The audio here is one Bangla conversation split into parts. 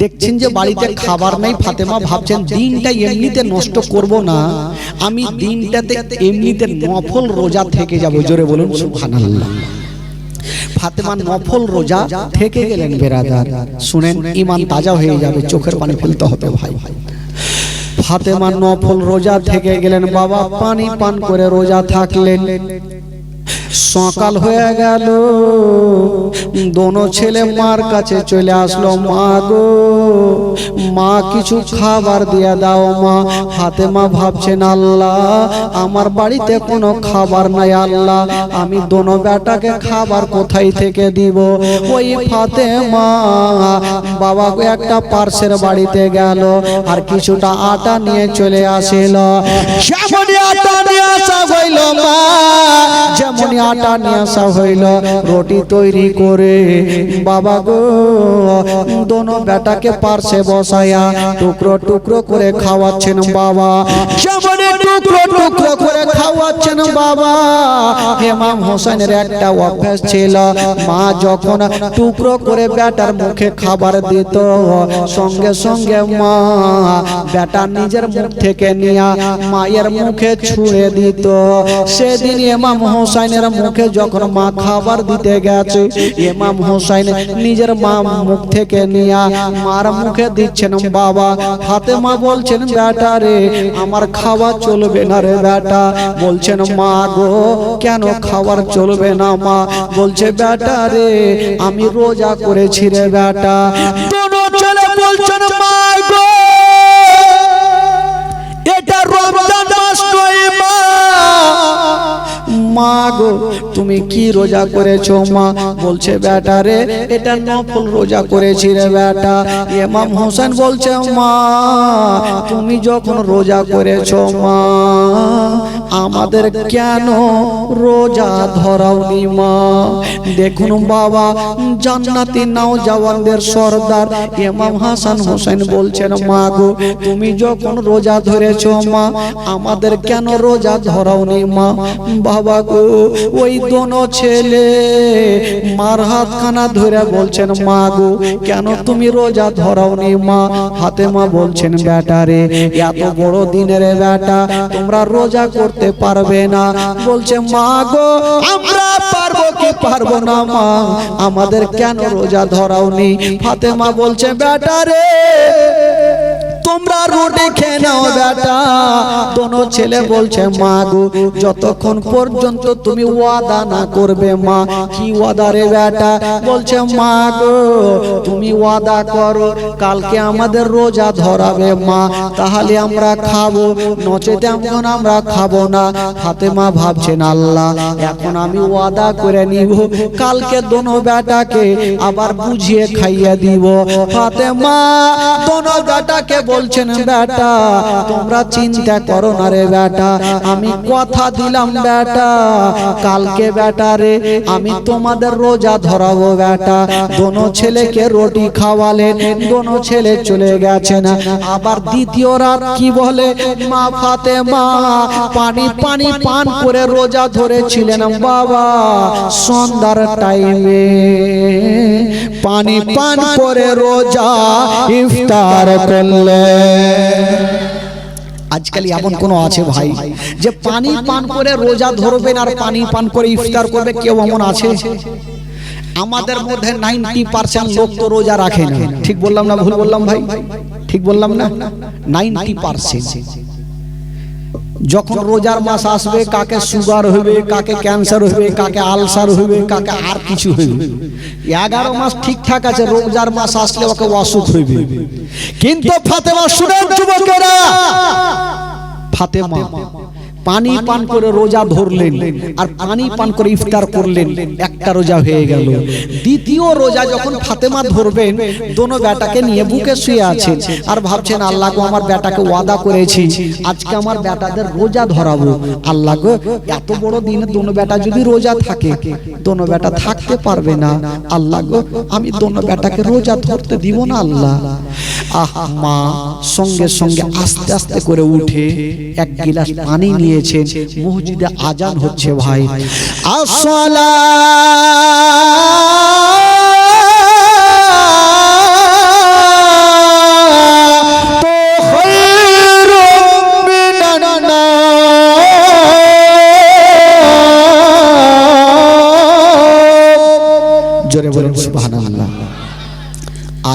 দেখছেন যে বাড়িতে খাবার নাই, ফাতেমা ভাবছেন দিনটা এমনিতে নষ্ট করব না, আমি দিনটাতে এমনিতে নফল রোজা থেকে যাব। জোরে বলুন সুবহানাল্লাহ। ফাতেমা নফল রোজা থেকে গেলেন। বেরাদার শুনেন, ঈমান তাজা হয়ে যাবে, চোখের পানি ফেলতে হবে ভাই। ফাতেমা নফল রোজা থেকে গেলেন। বাবা পানি পান করে রোজা থাকলেন। সকাল হয়ে গেল, দোনো ছেলে মার কাছে চলে আসলো। মা গো, মা কিছু খাবার দিয়ে দাও মা। ফাতেমা ভাবছেন, আল্লাহ আমার বাড়িতে কোনো খাবার নাই, আল্লাহ আমি দোনো বেটাকে খাবার কোথায় থেকে দিব। ওই ফাতেমা বাবা একটা পার্সের বাড়িতে গেল আর কিছুটা আটা নিয়ে চলে আসিল। যেমনই আটা নিয়ে আসা হইল মা, যেমনই আটা নিয়ে আসা হইল, রুটি তৈরি করে বাবা গো দোনো বেটাকে পার্শ্বে বসায়া টুকরো টুকরো করে খাওয়াচ্ছেন বাবা। যেমনই টুকরো টুকরো করে খাওয়াচ্ছেন বাবা, ইমাম হোসেনের একটা অভ্যাস ছিল, মা যখন টুকরো করে বেটার মুখে খাবার দিত, সঙ্গে সঙ্গে মা বেটা নিজের মুখ থেকে নিয়ে মায়ের মুখে ছুঁড়ে দিত। সেদিন ইমাম হোসেনের মুখে যখন মা খাবার দিতে গেছে, ইমাম হোসেন নিজের মা মুখ থেকে নিয়ে মার মুখে দিচ্ছেন বাবা। ফাতেমা বলছেন, বেটা রে আমার খাবার চলবে না রে বেটা। বলছেন, মা গো কেন খাবার চলবে না মা? বলছে, বেটা রে আমি রোজা করেছি রে বেটা। দোনো ছেলে বলছেন, মা গো এটা রমজান মাস নয় মা। মা গো তুমি কি রোজা করেছো মা? বলছে, বেটা রে এটা নফল রোজা করেছি রে বেটা। ইমাম হোসেন বলছে, মা তুমি যখন রোজা করেছো মা, আমাদের কেন রোজা ধরাওনি মা? দেখুন বাবা, জান্নাতি নওজওয়ানদের সরদার ইমাম হাসান হোসেন বলছেন, মা গো তুমি যখন রোজা ধরেছো মা, আমাদের কেন রোজা ধরাওনি মা? বাবা গো ওই দোনো ছেলে মার হাতখানা ধরে বলছেন, মা গো কেন তুমি রোজা ধরাওনি মা? ফাতেমা বলছেন, বেটা রে এত বড় দিনের বেটা তোমরা রোজা করতে পারবে না। বলছে, মা গো আমরা পারবো কি পারবো না মা, আমাদের কেন রোজা ধরাওনি? ফাতেমা বলছে, বেটা রে তোমরা রুটি খেয়ে নাও বেটা। দোনো ছেলে বলছে, মা গো যতক্ষণ পর্যন্ত তুমি ওয়াদা না করবে মা। কি ওয়াদা রে বেটা? বলছে, মা গো তুমি ওয়াদা করো কালকে আমাদের রোজা ধরাবে মা, তাহলে আমরা খাবো, নচেত এখন আমরা খাবো না। ফাতেমা ভাবছেন, আল্লাহ এখন আমি ওয়াদা করে নিব, কালকে দোনো বেটাকে আবার বুঝিয়ে খাইয়ে দিব। ফাতেমা দোনো বেটাকে বলছেন, বেটা তোমরা চিন্তা করো না রে বেটা, আমি কথা দিলাম বেটা কালকে বেটা রে আমি তোমাদের রোজা ধরাবো বেটা। দোনো ছেলেকে রুটি খাওয়ালেন, দোনো ছেলে চলে গেছেন। আবার দ্বিতীয় রাত কি বলে মা ফাতেমা পানি পানি পান করে রোজা ধরেছিলেন বাবা। সন্ধ্যার টাইমে পানি পান করে রোজা ইফতার করলে। আজকাল এমন কোন আছে ভাই যে পানি পান করে রোজা ধরবেন আর পানি পান করে ইফতার করবে? কেউ এমন আছে? আমাদের মধ্যে 90% লোক তো রোজা রাখে না। ঠিক বললাম না ভুল বললাম ভাই? ঠিক বললাম না? 90%। যখন রোজার মাস আসবে কাকে সুগার হবে, কাকে ক্যান্সার হবে, কাকে আলসার হবে, কাকে আর কিছু হবে। 11 মাস ঠিকঠাক আছে, রোজার মাস আসলে ওকে অসুখ হবে। কিন্তু ফাতেমা শুনেন যুবকেরা, ফাতেমা পানি পান করে রোজা ধরলেন আর পানি পান করে ইফতার করলেন, একটা রোজা হয়ে গেল। দ্বিতীয় রোজা যখন ফাতেমা ধরবেন, দোনো বেটাকে নিয়ে বুকে শুয়ে আছেন আর ভাবছেন, আল্লাহ গো আমার বেটাকে ওয়াদা করেছি আজকে আমার বেটাদের রোজা ধরাবো। আল্লাহ গো এত বড় দিনে দোনো বেটা যদি রোজা থাকে, দোনো বেটা থাকতে পারবে না। আল্লাহ গো আমি দোনো বেটাকে রোজা ধরতে দিব না আল্লাহ। আহ মা সঙ্গে সঙ্গে আস্তে আস্তে করে উঠে এক গিলাস পানি নিয়েছেন। মসজিদে আজান হচ্ছে ভাই। আসসালাতু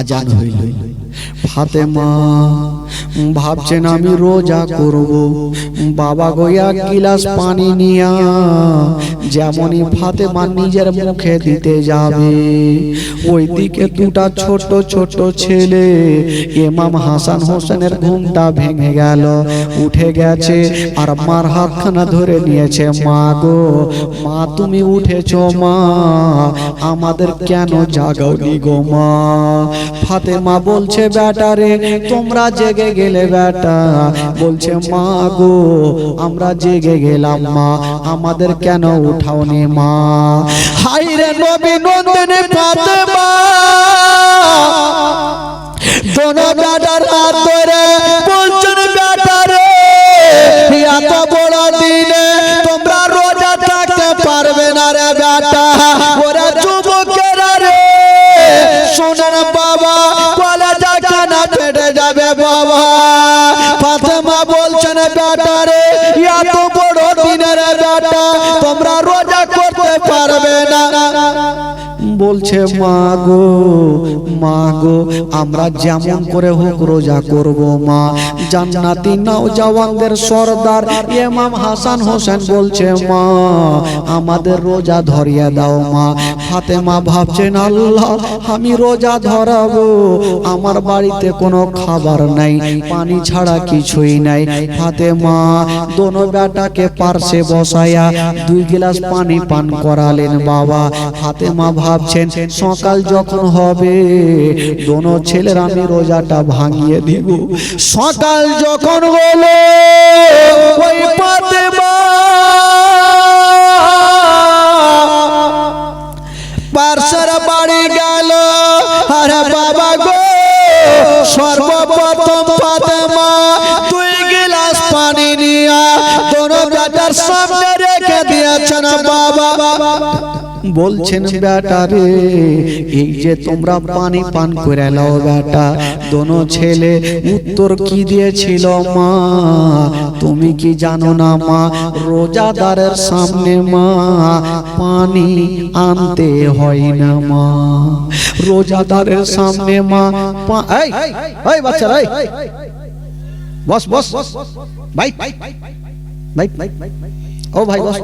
আজান হইল। ফাতেমা ভাবছেন আমি রোজা করব। বাবা গো এক গিলাস পানি নিয়া যেমনই ফাতেমা নিজের মুখে দিতে যাবে, ওইদিকে দুটা ছোট ছোট ছেলে ইমাম হাসান হোসেনের ঘুমটা ভেঙে গেল, উঠে গেছে আর মার হাতখানা ধরে নিয়েছে। মা গো মা তুমি উঠেছো মা, আমাদের কেন জাগাওনি গো মা? ফাতেমা বলছে বেটা রে তোমরা জেগে গেলে বেটা, বলছে মা গো আমরা জেগে গেলাম মা, আমাদের কেন উঠাওনি মা? হাই রে নবী নন্দিনী ফাতেমা দোনো বেটার হাত ধরে বলছেন বেটা রে এত বড় দিনে তোমরা রোজা থাকতে পারবে না রে বেটা। ওরা যুবকেরা রে শোনেন বাবা কলেজা কানা ফেটে যাবে বাবা। ফাতেমা বলছেন বেটা রে এত বড় দিনের বেটা তোমরা রোজা করতে পারবে না। বলছে মা গো আমরা যেমন করে হোক রোজা করব মা। জান্নাতি নওজওয়ানদের সরদার ইমাম হাসান হোসেন বলছে মা আমাদের রোজা ধরিয়ে দাও মা। ফাতেমা ভাবছেন আল্লাহ আমি রোজা ধরাবো, আমার বাড়িতে কোনো খাবার নাই, পানি ছাড়া কিছুই নাই। ফাতেমা দোনো বেটাকে পার্শ্বে বসায়া 2 গ্লাস পানি পান করালেন বাবা। ফাতেমা ভাবছেন সকাল যখন হবে দোনো ছেলের আমি রোজাটা ভাঙিয়ে দিব। সকাল যখন হলো ওই ফাতেমা পার্শ্বের বাড়ি গেল। আরে বাবা গো সর্বপ্রথম ফাতেমা 2 গ্লাস পানি নিয়া দোনো বেটার সামনে রেখে দিয়েছেন বাবা। বলছেন বেটা রে এই যে তোমরা পানি পান করে নাও বেটা। দোনো ছেলে উত্তর কি দিয়েছিল মা তুমি কি জানো না মা? রোজাদারের সামনে মা পানি আনতে হয় না মা, রোজাদারের সামনে মা এই বাচ্চারা বস বস ভাই ভাই ও ভাই বস।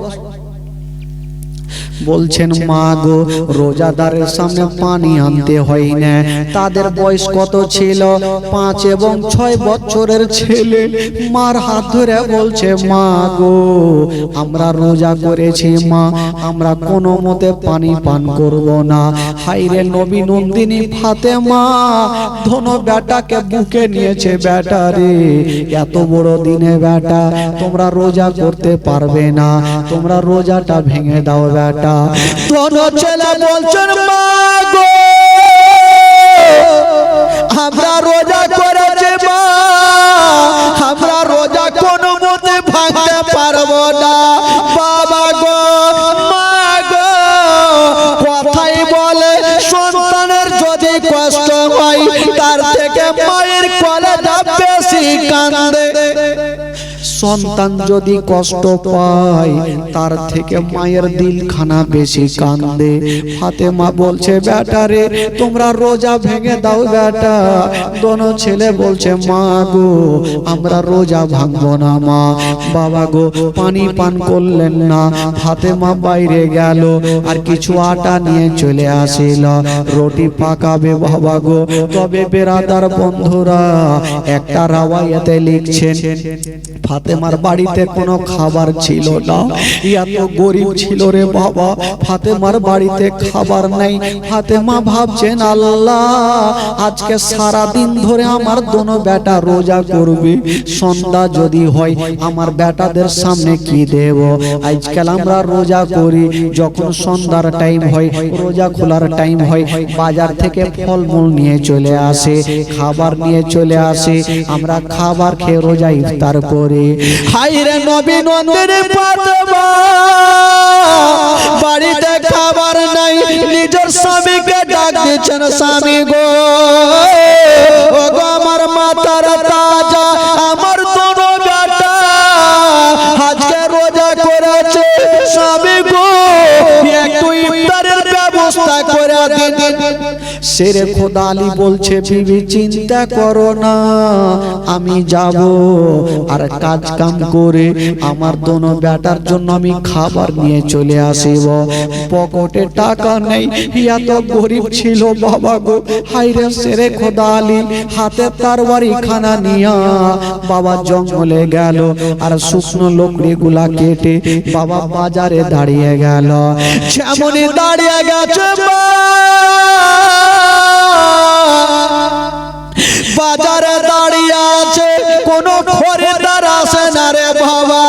বলছেন মা গো রোজাদারের সামনে পানি আনতে হয় না। তাদের বয়স কত ছিল? 5 এবং 6 বছরের ছেলে মার হাত ধরে বলছে মা গো আমরা রোজা করেছি মা, আমরা কোনো মতে পানি পান করব না। হাইরে নবী নন্দিনী ফাতেমা ধনো বেটাকে বুকে নিয়েছে। বেটা রে এত বড় দিনে বেটা তোমরা রোজা করতে পারবে না, তোমরা রোজাটা ভেঙে দাও বেটা। দোনো ছেলে বলছেন মা গো আমরা রোজা করেছি মা, আমরা রোজা কোনো মতে ভাঙতে পারবো না। বাবা গো মা গো কথাই বলে সন্তানের যদি কষ্ট হয় তার থেকে মায়ের কলেজা বেশি কান্দে। সন্তান যদি কষ্ট পায় তার থেকে মায়ের দিলখানা বেশি কান্দে। ফাতেমা বলছে বেটা রে তোমরা রোজা ভেঙে দাও বেটা। দোনো ছেলে বলছে মা গো আমরা রোজা ভাঙবো না মা। বাবা গো পানি পান করলেন না। ফাতেমা বাইরে গেল আর কিছু আটা নিয়ে চলে আসিল, রুটি পাকাবে বাবা গো। তবে বেরাদার বন্ধুরা একটা রাওয়ায়াতে লিখছেন ফাতেমার বাড়িতে কোনো খাবার ছিল না, এত গরিব ছিল রে বাবা। ফাতেমার বাড়িতে খাবার নাই। ফাতেমা ভাবছেন আল্লাহ আজকে সারা দিন ধরে আমার দোনো বেটা রোজা করবে, সন্ধ্যা যদি হয় আমার বেটাদের সামনে কি দেব? আজকাল আমরা রোজা করি যখন সন্ধ্যার টাইম হয়, রোজা খোলার টাইম হয়, বাজার থেকে ফলমূল নিয়ে চলে আসে, খাবার নিয়ে চলে আসে, আমরা খাবার খেয়ে রোজা ইফতার করি। হাইরে নবী নন্দিনী ফাতেমা বাড়িতে খাবার নাই, নিজের স্বামীকে ডাক দিচ্ছেন স্বামী গো ও গো আমার মাতার তাজা আমার দোনো বেটা আজকে রোজা করেছে, স্বামী গো একটু ইফতারের ব্যবস্থা করে দিন। শেরে খোদা আলী বলছে বিবি চিন্তা করো না, আমি যাব আর কাজ কাম করে আমার দোনো বেটার জন্য আমি খাবার নিয়ে চলে আসিব। পকেটে টাকা নেই, ইয়া তো গরিব ছিল বাবা গো। হাইরে শেরে খোদা আলী হাতে তরবারি খানা নিয়া বাবা জঙ্গলে গেল আর শুকনো লকড়ি গুলা কেটে বাবা বাজারে দাঁড়িয়ে গেল। যেমনই দাঁড়িয়ে গেছে বাজারে দাঁড়িয়ে আছে, কোন খরিদ্দার আসে না রে বাবা।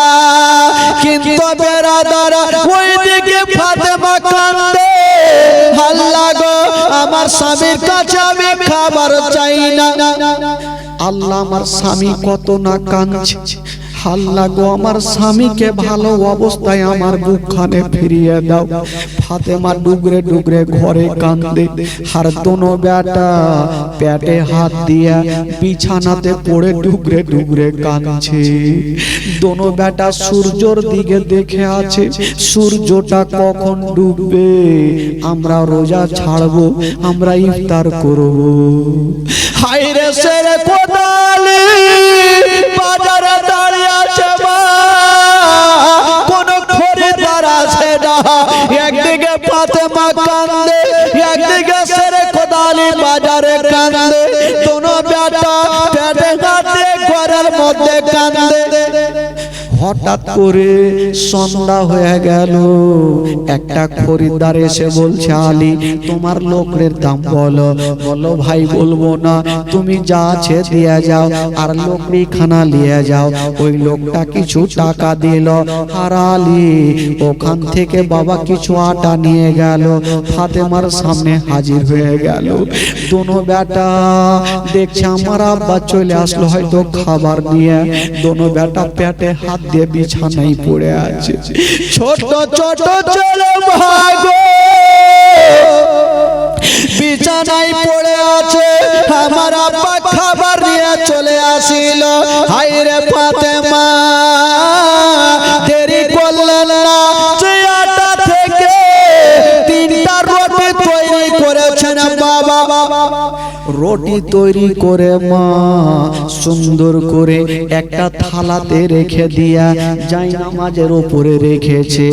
কিন্তু বেরাদার ওইদিকে ফাতেমা কান্দে, আল্লাহ গো আমার স্বামীর কাছে আমি খাবার চাই না। আল্লাহ আমার স্বামী কত না কাঁদছে, আল্লাহ গো আমার স্বামীকে ভালো অবস্থায় আমার বুকখানে ফিরিয়ে দাও। ফাতেমা ডুগরে ডুগরে ঘরে কান্দে, আর দোনো বেটা পেটে হাত দিয়া বিছানাতে পড়ে ডুগরে ডুগরে কাঁদছে। দোনো বেটা সূর্যর দিকে দেখে আছে, সূর্যটা কখন ডুববে, আমরা রোজা ছাড়বো, আমরা ইফতার করব। হায়রে শেরে খোদা আলী বাজারে দাঁড়িয়ে আছে, কোন খরিদ্দার আসে না। একদিকে ফাতেমা কান্দে, একদিকে শেরে খোদা আলী বাজারে কান্দে। দোনো বেটা পেটে হাত দিয়ে ঘরের মধ্যে কান্দে। হঠাৎ করে সন্ধ্যা হয়ে গেল, একটা খরিদ্দার এসে বলছে আলী তোমার লোকের দাম বলো। বলো ভাই বলবো না, তুমি যা আছে দিয়ে যাও আর লোকরি খানা নিয়ে যাও। ওই লোকটা কিছু টাকা দিল আর আলী ওখান থেকে বাবা কিছু আটা নিয়ে গেল, ফাতেমার সামনে হাজির হয়ে গেল। দোনো বেটা দেখছে আমার আব্বা চলে আসলো হয়তো খাবার নিয়ে। দোনো বেটা পেটে হাত দিয়ে বিছানায় পড়ে আছে। ছোট ছোট ছেলে ভাগো বিছানায় পড়ে আছে, আমার আব্বা খাবার নিয়ে চলে আসিল। হায়রে ফাতেমা দেরি করলেন না, চেয়ারটা থেকে তিনটা রুটি তৈরি করেছেন বাবা। রুটি তৈরি করে মা সুন্দর করে একটা থালাতে রেখে দিয়া জায়নামাজের উপরে রেখেছে।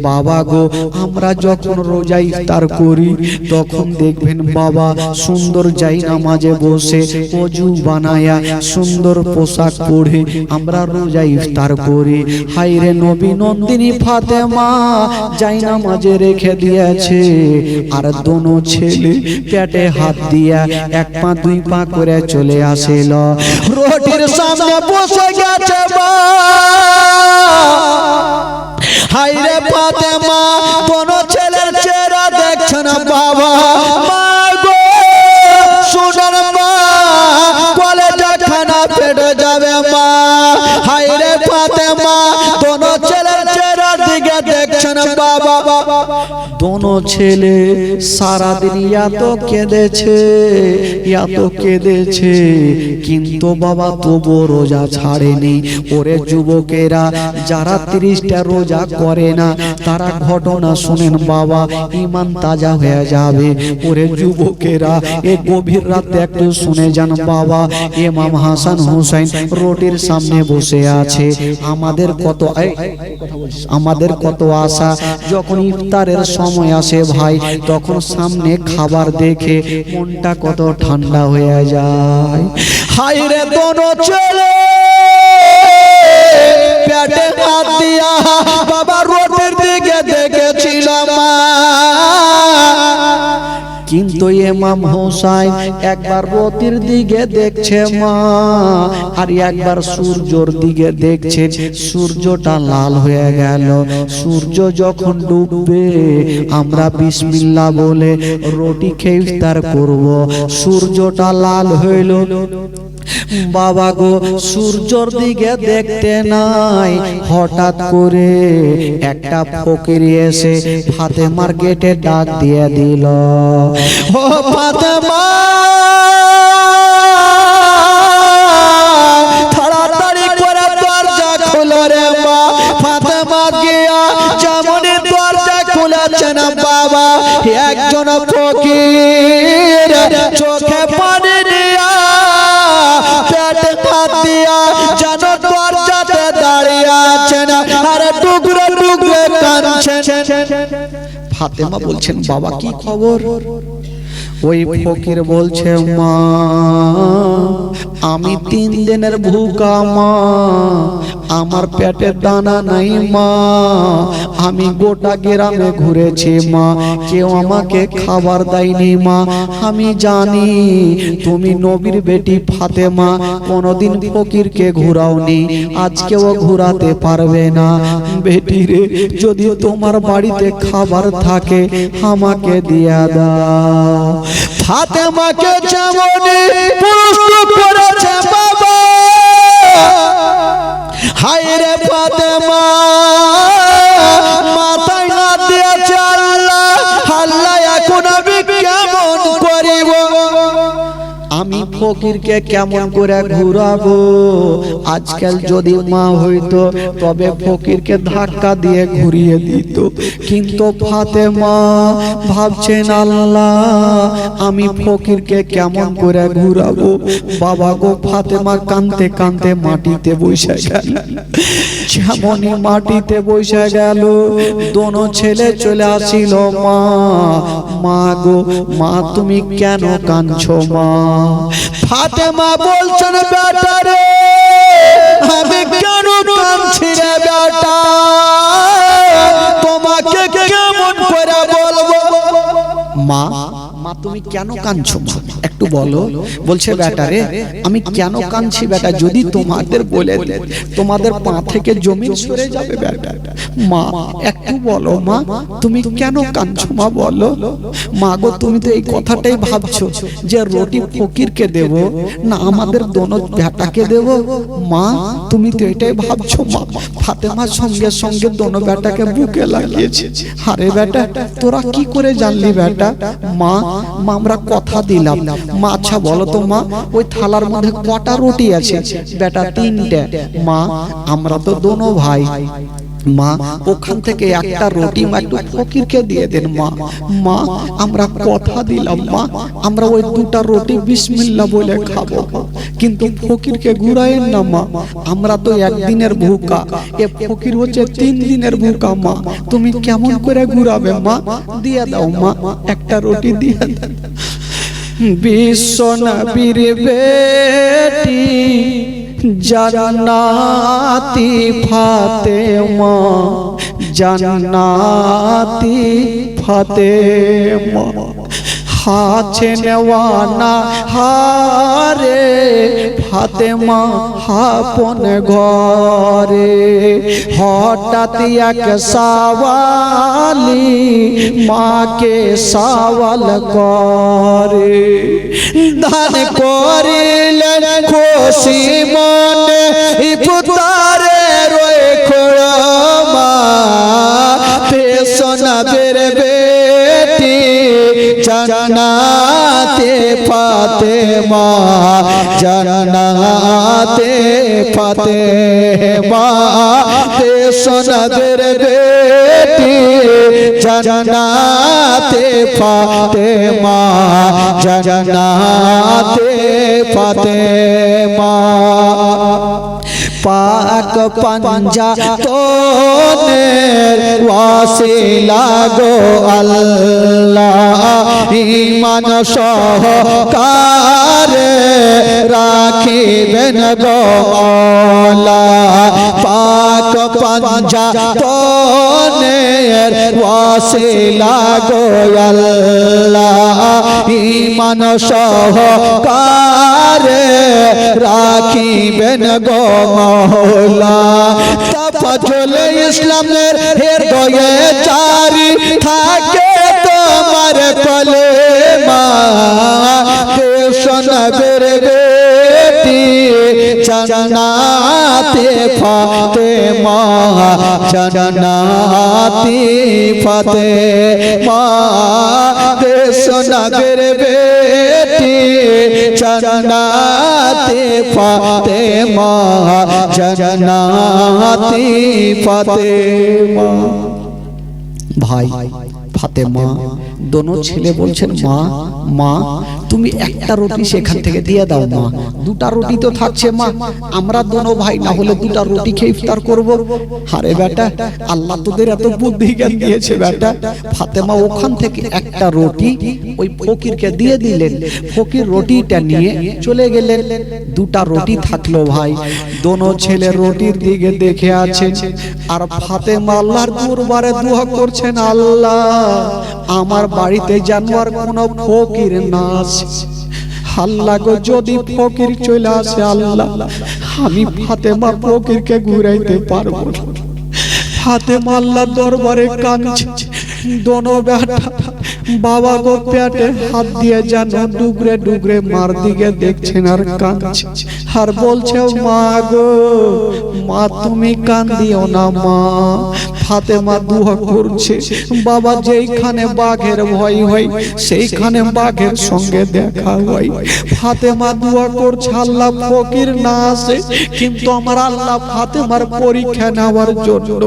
বাবা গো আমরা যখন রোজা ইফতার করি তখন দেখবেন বাবা সুন্দর জায়নামাজে বসে ওযু বানায়া সুন্দর পোশাক পরে আমরা রোজা ইফতার করি। হায়রে নবী নন্দিনী ফাতেমা জায়নামাজে রেখে দিয়েছে, আর দোনো ছেলে পেটে হাত দিয়া এক পা দুই পা করে চলে আসিল। রুটির সামনে বসে গেছে মা। হায়রে ফাতেমা দোনো ছেলের চেহারা দেখছে না বাবা। মা গো শুনুন মা, কলেজা খানা ফেটে যাবে মা। হায়রে ফাতেমা দোনো ছেলের চেহারা দিকে দেখছে না বাবা। দোনো ছেলে সারাদিন এত কেঁদেছে, কিন্তু বাবা তবু রোজা ছাড়েনি। ওরে যুবকেরা যারা 30টা রোজা করে না তারা ঘটনা শুনেন বাবা, ঈমান তাজা হয়ে যাবে। ওরে যুবকেরা এ গভীর রাতে একটু শুনে যান বাবা। ইমাম হাসান হুসাইন রোটির সামনে বসে আছে। আমাদের কত আশা, যখন ইফতারের সময় আসে ভাই তখন সামনে খাবার দেখে মনটা কত ঠান্ডা হয়ে যায়। হায়রে দোনো ছেলে পেটে হাত দিয়া বাবা রোটির দিকে দেখেছিল মা। কিন্তু ইমাম হোসাইন একবার রতির দিকে দেখছে মা, আর একবার সূর্যর দিকে দেখছে। সূর্যটা লাল হয়ে গেল। সূর্য যখন ডুববে আমরা বিসমিল্লাহ বলে রুটি খেয়ে ইফতার করব। সূর্যটা লাল হইল বাবা গো, সূর্যর দিকে দেখতে নাই। হঠাৎ করে একটা ফকির এসে ফাতেমার গেটে ডাক দিয়ে দিল, ও ফাতেমা তাড়াতাড়ি করে দরজা খুলো রে মা। ফাতেমা গিয়া যেমনই দরজা খুলেছেন বাবা, একজন ফকির ফাতেমা বলছেন বাবা কি খবর? ওই ফকির বলছে মা আমি 3 দিনের ভুকা মা, আমার পেটে দানা নাই মা, আমি গোটা গ্রামে ঘুরেছি মা, কেউ আমাকে খাবার দেয়নি মা। আমি জানি তুমি নবীর বেটি ফাতেমা কোনোদিন ফকিরকে ঘুরাওনি, আজকেও ঘুরাতে পারবে না। বেটি রে, যদি তোমার বাড়িতে খাবার থাকে আমাকে দিয়া দাও। ফাতেমাকে যেমনই প্রশ্ন করেছে বাবা, হায় রে ফাতেমা মাথায় না দিয়েছে আল্লাহ, আল্লাহ এখন আমি কেমন করিব, আমি ফকিরকে কেমন করে ঘুরাবো? আজকাল যদি মা হইতো তবে ফকিরকে ধাক্কা দিয়ে ঘুরিয়ে দিত, কিন্তু ফাতেমা ভাবছেন আল্লাহ আমি ফকিরকে কেমন করে ঘুরাবো। বাবা গো, ফাতেমা কাঁদতে কাঁদতে মাটিতে বসে গেল। যেমনই মাটিতে বসে গেল দোনো ছেলে চলে আসিল। মা মা গো মা, তুমি কেন কাঁদছো মা? ফাতেমা বলছেন বেটা রে, আমি কেন কাঁদছি রে বেটা, তোমাকে কেমন করে বলবো? মা মা তুমি কেন কাঁদছো মা, একটু বলো। বলছে বেটা রে, আমি কেন কাঁদছি বেটা, যদি তোমাদের বলে তোমাদের পা থেকে জমিন সরে যাবে বেটা। মা একটু বলো মা, তুমি কেন কাঁদছো মা, বলো। মা গো, তুমি তো এই কথাটাই ভাবছো যে রুটি ফকিরকে দেব না আমাদের দোনো বেটাকে দেব। মা তুমি তো এটাই ভাবছো মা। ফাতেমার সঙ্গে সঙ্গে দোনো বেটাকে বুকে লাগিয়েছে। আরে বেটা, তোরা কি করে জানলি বেটা? মা আমরা কথা দিলাম। মা আচ্ছা বলো তো মা, ওই থালার মধ্যে কটা রুটি আছে? বেটা 3টে। মা আমরা তো দোনো ভাই, মা ওখান থেকে একটা রুটি মা একটু ফকিরকে দিয়ে দেন মা। মা আমরা কথা দিলাম মা, আমরা ওই 2টা রুটি বিসমিল্লাহ বলে খাবো, কিন্তু ফকিরকে ঘুরায়েন না মা, আমরা তো একদিনের ভুকা, এ ফকির হচ্ছে 3 দিনের ভুকা। মা তুমি কেমন করে ঘুরাবে মা? দিয়ে দাও মা, একটা রুটি দিয়ে দাও। বিশ্ব নবীর বেটি জান্নাতি ফাতেমা, জান্নাতি ফাতেমা, হাছে নেওয়ানা হারে ফাতেমা আপন ঘরে। হঠাৎ এক সাওয়ালি মাকে সওয়াল করে, দান করিলেন খুশি মনে ইফতারে রয়ে খোড়া, পেছনাদের বেটি জান্নাতে ফাতেমা, জান্নাতে ফাতেমা, পেছনাদের বেটি জান্নাতে ফাতেমা, জান্নাতে ফাতেমা। পাক পাঞ্জা তোনের ওয়াসিলা গো আল্লাহ, ঈমান সহকারে রাখিবেন গো আল্লাহ। পাক পাঞ্জা তোনের ওয়াসিলা গো আল্লাহ, ঈমান সহকারে রাখিবেন গো মওলা। তাফাজুল ইসলামের হৃদয়ে জারি থাকে তোমার কলেমা, পেছনের বেটি জান্নাতে ফাতেমা, জান্নাতে ফাতেমা, পেছনের বেটি জান্নাতে ফাতেমা, জান্নাতে ফাতেমা। ভাই ফাতেমা দোনো ছেলে বলছেন মা মা তুমি একটা রুটি সেখান থেকে দিয়ে দাও মা, দুটা রুটি তো থাকছে মা, আমরা দোনো ভাই না হলে দুটা রুটি খেয়ে ইফতার করব। আরে বেটা, আল্লাহ তোদের এত বুদ্ধি জ্ঞান দিয়েছে বেটা। ফাতেমা ওখান থেকে একটা রুটি ওই ফকিরকে দিয়ে দিলেন, ফকির রুটিটা নিয়ে চলে গেলেন। দুটা রুটি থাকলো ভাই, দোনো ছেলে রুটির দিকে দেখে আছেন, আর ফাতেমা আল্লাহর দরবারে দোয়া করছেন, আল্লাহ আমার বাড়িতে জানোয়ার কোন ফকির না আসে, আল্লাহ গো যদি ফকির চলে আসে আল্লাহ আমি ফাতেমা ফকিরকে ঘুরাইতে পারবো না। ফাতেমা আল্লাহর দরবারে কাঁদছে, দোনো বেটা বাবা গো পেটে হাত দিয়ে যেন ডুগরে ডুগরে মার দিকে দেখছেন আর কাঁদছে, আর বলছে মা গো মা তুমি কান্দিও না মা। ফাতেমা দোয়া করছে, বাবা যেইখানে বাঘের ভয় হয় সেইখানে বাঘের সঙ্গে দেখা হয়। ফাতেমা দোয়া করছে আল্লাহ ফকির না আসে, কিন্তু আমার আল্লাহ ফাতেমার পরীক্ষা নেওয়ার জন্য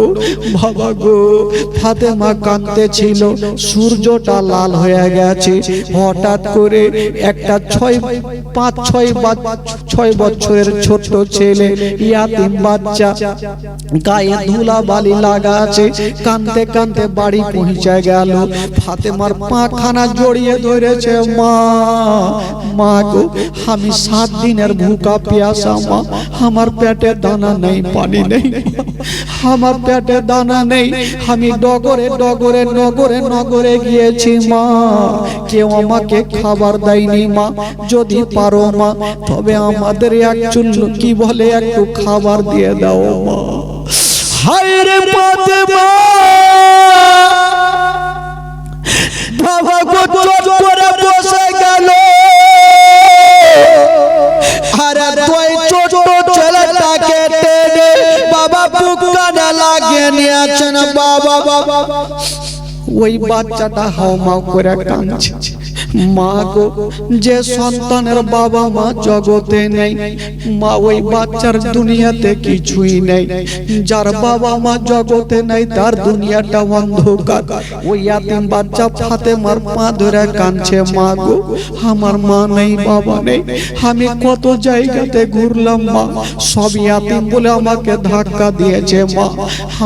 বাবা গো। ফাতেমা কাঁদতে ছিল, সূর্যটা লাল হয়ে গেছে। হঠাৎ করে একটা 5-6 বছরের ছোট ছেলে ইয়াতিম বাচ্চা, গায়ে ধুলা বালি লাগা আছে, কাঁদতে কাঁদতে বাড়ি পৌঁছে গেল। ফাতেমার পাখানা জড়িয়ে ধরেছে, মা মা গো আমি 7 দিনের ভুকা পিয়াসা মা, আমার পেটে দানা নেই, পানি নেই, আমার পেটে দানা নেই, আমি ডগরে ডগরে নগরে নগরে গিয়েছি মা, কেউ আমাকে খাবার দেয়নি মা, যদি পারো মা তবে আমাদের একজন কি বলে একটু খাবার দিয়ে দাও মা। হায় রে ফাতেমা, বাবা গো চুপ করে বসে গেল, আরে তুই ছোট ছেলেটাকে টেনে বাবা বুকটা লাগিয়ে নিয়েছেন বাবা। ওই বাচ্চাটা হাউমাউ করে কাঁদছে, মা গো যে সন্তানের বাবা মা জগতে নেই মা, ওই বাচ্চার দুনিয়াতে কিছুই নেই, যার বাবা মা জগতে নেই তার দুনিয়াটা অন্ধকার। ওই ইয়াতিম বাচ্চা ফাতেমার পা ধরে কাঁদছে, মা গো আমার মা নেই বাবা নেই, আমি কত জায়গাতে ঘুরলাম মা, সব ইয়াতিম বলে আমাকে ধাক্কা দিয়েছে মা,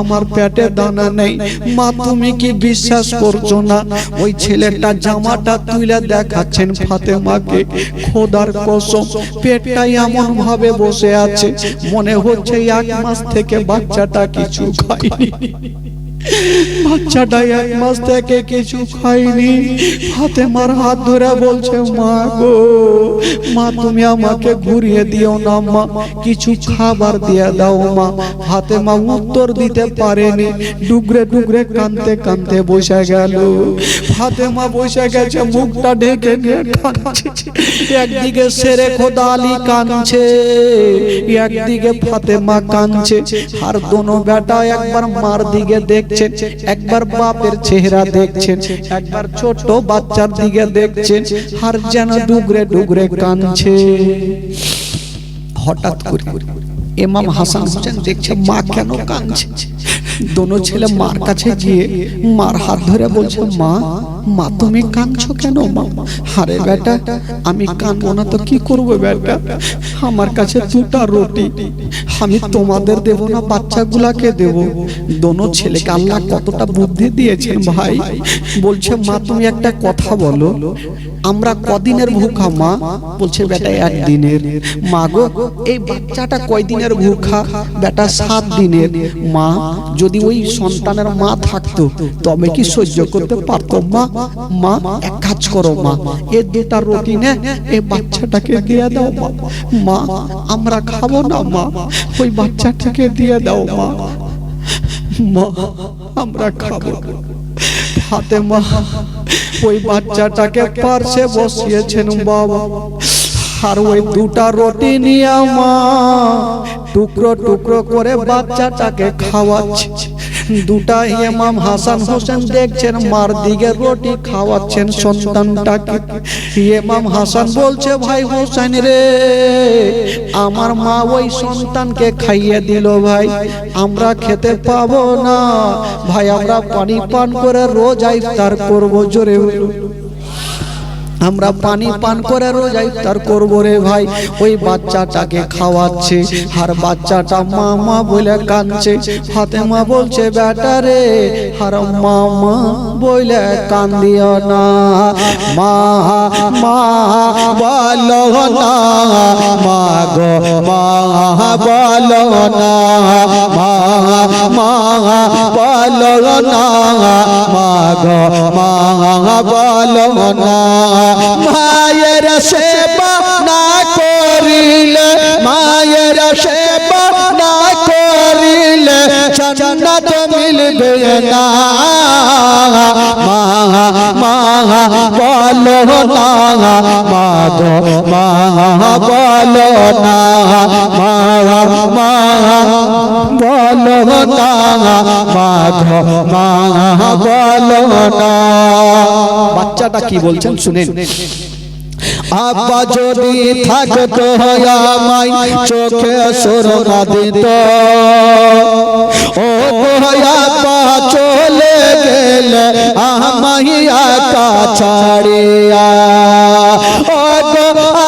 আমার পেটে দানা নেই মা, তুমি কি বিশ্বাস করছো না? ওই ছেলেটা জামাটা তুলে দেখাচ্ছেন ফাতেমাকে, খোদার কসম পেটটা এমন ভাবে বসে আছে মনে হচ্ছে 1 মাস থেকে বাচ্চাটা কিছু খায়নি, বাচ্চাটা 1 মাস থেকে কিছু খায়নি। ফাতেমার হাত ধরে বলছে, মা গো মা তুমি আমাকে ঘুরিয়ে দিও না মা, কিছু খাবার দিয়ে দাও মা। ফাতেমা উত্তর দিতে পারেনি, ডুগরে ডুগরে কাঁদতে কাঁদতে বসে গেল। ফাতেমা বসে গেছে, মুখটা ঢেকে নিয়ে কাঁদছে, একদিকে শেরে খোদা আলী কাঁদছে, একদিকে ফাতেমা কাঁদছে, আর দোনো বেটা একবার মার দিকে দেখছে, একবার বাপের চেহারা দেখছেন, একবার ছোট বাচ্চার দিকে দেখছেন, আর যেন ডুগরে ডুগরে কাঁদছে। হঠাৎ করে ইমাম হাসান হোসেন দেখছে মা কেন কাঁদছে, দোনো ছেলে মার কাছে গিয়ে মার হাত ধরে বলছে, মা মা তুমি কাঁদছো কেন মা? আরে বেটা আমি কাঁদবো না তো কি করবো বেটা, আমার কাছে 2টা রুটি, আমি তোমাদের দেব না বাচ্চাগুলাকে দেব। দোনো ছেলেকে আল্লাহ কতটা বুদ্ধি দিয়েছেন ভাই। বলছে মা তুমি একটা কথা বলো, আমরা কদিনের ভুখা মা? বলছে বেটা 1 দিনের। মা গো এই বাচ্চাটা কয় দিনের ভুখা? বেটা 7 দিনের। মা যদি ওই সন্তানের মা থাকতো তবে কি সহ্য করতে পারতো মা? মা এক কাজ করো মা, এই 2টা রুটি নে এই বাচ্চাটাকে দিয়ে দাও মা, মা আমরা খাবো না মা, ওই বাচ্চাটাকে দিয়ে দাও মা, মা আমরা খাবো। ফাতেমা ওই বাচ্চাটাকে পার্শ্বে বসিয়েছেন বাবা, আর ওই 2টা রুটি নিয়ে মা টুকরো টুকরো করে বাচ্চাটাকে খাওয়াচ্ছে। 2টা ইমাম হাসান হোসেন দেখছেন মার দিকে রুটি খাওয়াচ্ছেন সন্তানটাকে। ইমাম হাসান বলছে, ভাই হোসেন রে আমার মা ওই সন্তানকে খাইয়ে দিল ভাই, আমরা খেতে পাবো না ভাই, আমরা পানি পান করে রোজা ইফতার করবো। জোরে আমরা পানি পান করে রোজা ইফতার করবো রে ভাই। ওই বাচ্চাটাকে খাওয়াচ্ছে আর বাচ্চাটা মা মা বলে কাঁদছে। ফাতেমা বলছে বেটা রে আর মা মা বলে কান্দিও না, মা মা বলো না, মা গো মা বলো না, মা মা বলো না, মা গো মা বলো না। মায়ের সেবা না করিলে, মায়ের সেবা না করিলে জান্নাত মিলবে না, মা মা বলো না, মা গো মা বলো না, মা মা বলো না, মা গো মা বলো না। বাচ্চাটা কি বলছেন শুনেন। আব্বা যদি থাকতো আমায় চোখে সুরমা দিত, ও আব্বা চলে গেলে আমায় একা ছাড়িয়া, ও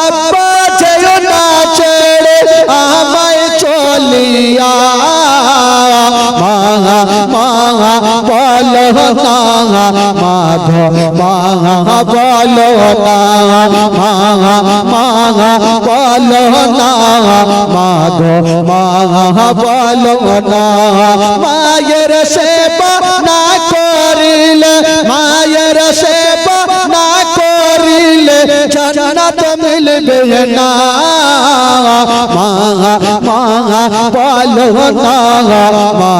আব্বা যেও না ছেড়ে আমায় চলিয়া, মা মা বলো না, মা গো মা বলো না, মা মা বলো না, মা গো মা বলো না। মায়ের সেবা না করিলে, মায়ের সেবা না করিলে জান্নাত মিলবে না, মা মা বলো না, মা